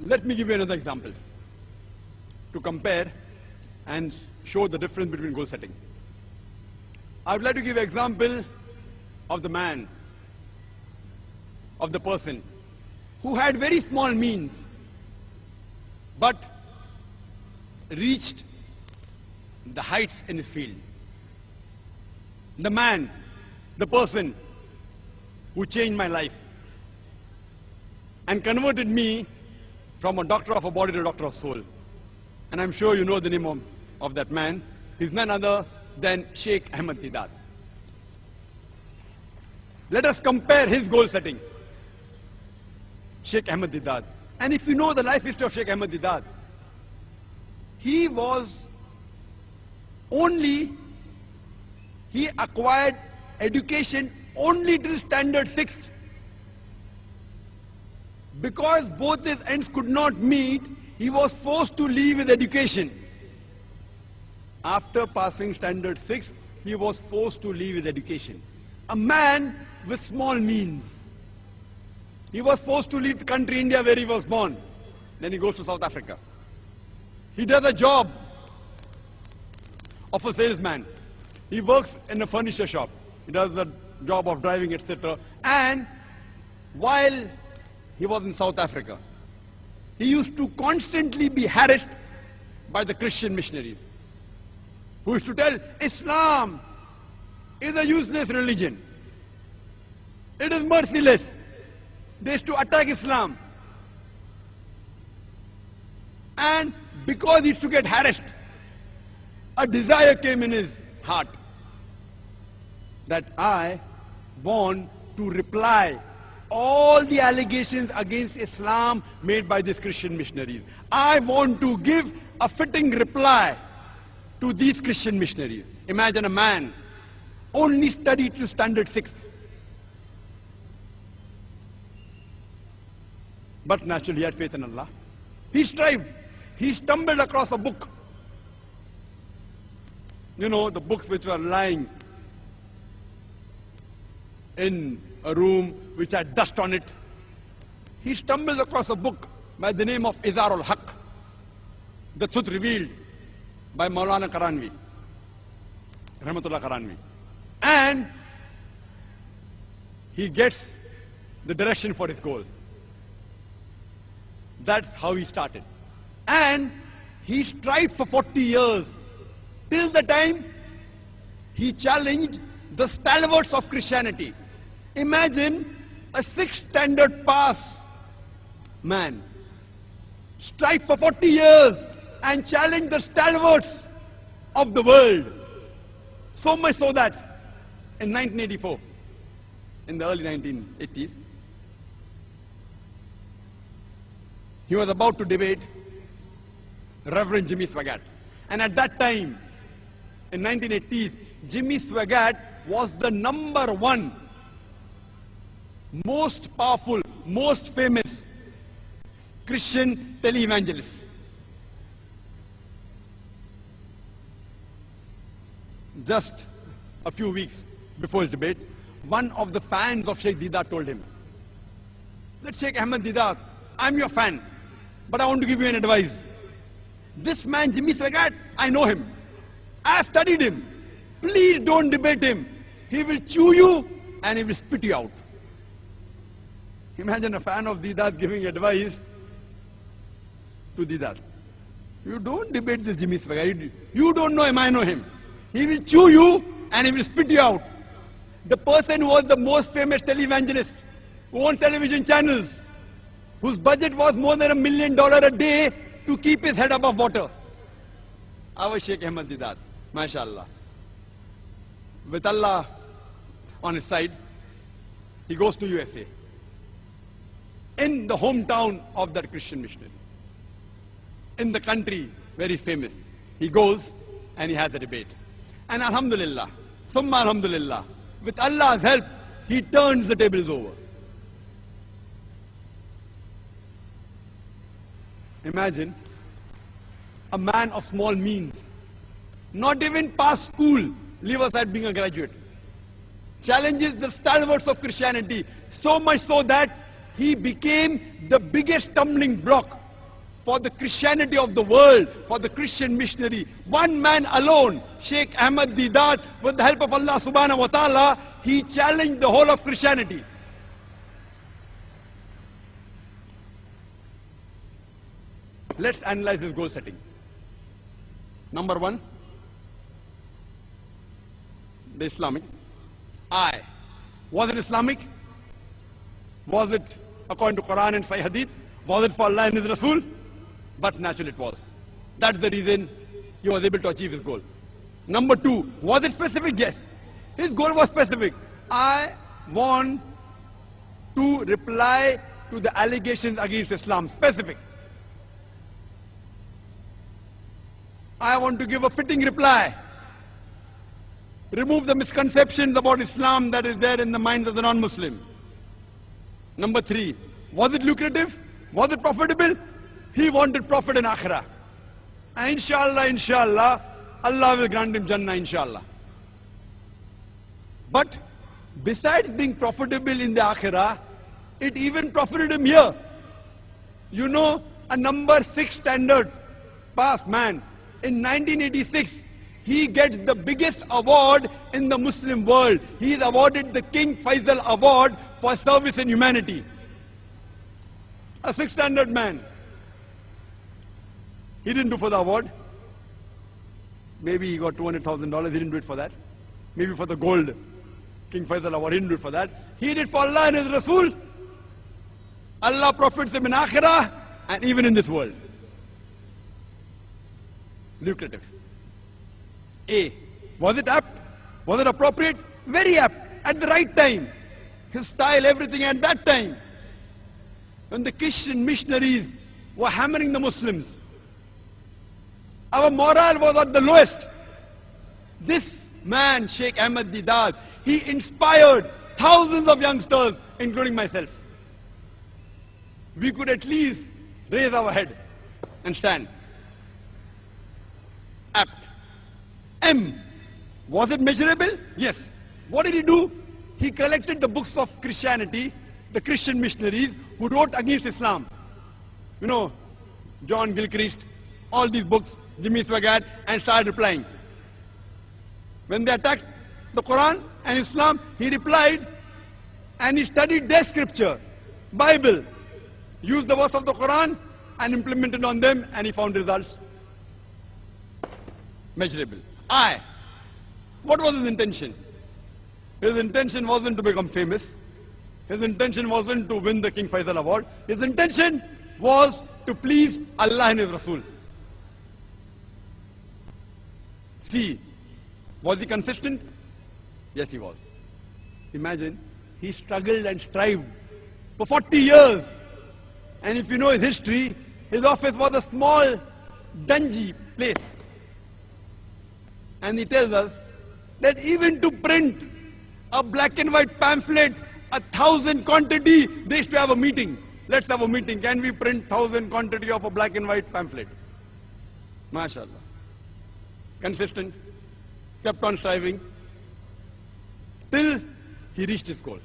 Let me give you another example to compare and show the difference between goal setting. I would like to give an example of the man, of the person who had very small means but reached the heights in his field. The man, the person who changed my life and converted me from a doctor of a body to a doctor of soul. And I'm sure you know the name of that man. He's none other than Sheikh Ahmad Deedat. Let us compare his goal setting. Sheikh Ahmad Deedat. And if you know the life history of Sheikh Ahmad Deedat, he acquired education only till standard 6th. Because both his ends could not meet, he was forced to leave his education. After passing standard 6, he was forced to leave his education. A man with small means. He was forced to leave the country India where he was born. Then he goes to South Africa. He does a job of a salesman. He works in a furniture shop. He does the job of driving, etc. And while he was in South Africa, he used to constantly be harassed by the Christian missionaries, who used to tell Islam is a useless religion. It is merciless. They used to attack Islam. And because he used to get harassed, a desire came in his heart that I want to reply all the allegations against Islam made by these Christian missionaries. I want to give a fitting reply to these Christian missionaries. Imagine a man only studied to standard 6. But naturally he had faith in Allah. He strived. He stumbled across a book. You know, the books which were lying in a room which had dust on it. He stumbled across a book by the name of Izarul Haq, the truth revealed by Maulana Karanvi, Rahmatullah Karanvi. And he gets the direction for his goal. That's how he started. And he strived for 40 years, till the time he challenged the stalwarts of Christianity. Imagine a 6th standard pass man strive for 40 years and challenge the stalwarts of the world. So much so that in 1984, in the early 1980s, he was about to debate Reverend Jimmy Swaggart. And at that time, in 1980s, Jimmy Swaggart was the #1 most powerful, most famous Christian televangelist. Just a few weeks before his debate, one of the fans of Sheikh Deedat told him that Sheikh Ahmad Deedat, I'm your fan, but I want to give you an advice. This man, Jimmy Swaggart, I know him. I have studied him. Please don't debate him. He will chew you and he will spit you out. Imagine a fan of Deedat giving advice to Deedat. You don't debate this Jimmy Swaggart. You don't know him, I know him. He will chew you and he will spit you out. The person who was the most famous televangelist, who owns television channels, whose budget was more than $1 million a day to keep his head above water. Our Sheikh Ahmad Deedat, mashallah. With Allah on his side, he goes to USA. In the hometown of that Christian missionary. In the country where he's famous. He goes and he has a debate. And alhamdulillah, summa alhamdulillah, with Allah's help, he turns the tables over. Imagine a man of small means, not even past school, leave aside being a graduate, challenges the stalwarts of Christianity, so much so that he became the biggest stumbling block for the Christianity of the world, for the Christian missionary. One man alone, Sheikh Ahmad Deedat, with the help of Allah subhanahu wa ta'ala, he challenged the whole of Christianity. Let's analyze this goal setting. Number one, the Islamic. Was it Islamic? Was it according to Quran and Sahih Hadith? Was it for Allah and His Rasul? But naturally it was. That's the reason he was able to achieve his goal. Number two, was it specific? Yes. His goal was specific. I want to reply to the allegations against Islam. Specific. I want to give a fitting reply. Remove the misconceptions about Islam that is there in the minds of the non-Muslim. Number three, was it lucrative? Was it profitable? He wanted profit in Akhirah. And inshallah, Allah will grant him Jannah, inshallah. But besides being profitable in the Akhirah, it even profited him here. You know, a number 6 standard pass man. In 1986, he gets the biggest award in the Muslim world. He is awarded the King Faisal Award for service in humanity. A 6 standard man. He didn't do for the award. Maybe he got $200,000. He didn't do it for that. Maybe for the gold King Faisal Award. He didn't do it for that. He did for Allah and His Rasul. Allah profits him in Akhirah and even in this world. Lucrative. A. Was it apt? Was it appropriate? Very apt. At the right time. His style, everything at that time. When the Christian missionaries were hammering the Muslims, our morale was at the lowest. This man, Sheikh Ahmad Deedat, he inspired thousands of youngsters, including myself. We could at least raise our head and stand. Apt. M. Was it measurable? Yes. What did he do? He collected the books of Christianity, the Christian missionaries who wrote against Islam. You know, John Gilchrist, all these books, Jimmy Swaggart, and started replying. When they attacked the Quran and Islam, he replied and he studied their scripture, Bible, used the verse of the Quran and implemented on them, and he found results. Measurable. What was his intention? His intention wasn't to become famous. His intention wasn't to win the King Faisal Award. His intention was to please Allah and His Rasul. C. Was he consistent? Yes, he was. Imagine, he struggled and strived for 40 years. And if you know his history, his office was a small, dungy place. And he tells us that even to print a black and white pamphlet, 1,000 quantity, they used to have a meeting. Let's have a meeting. Can we print 1,000 quantity of a black and white pamphlet? MashaAllah. Consistent, kept on striving, till he reached his goal.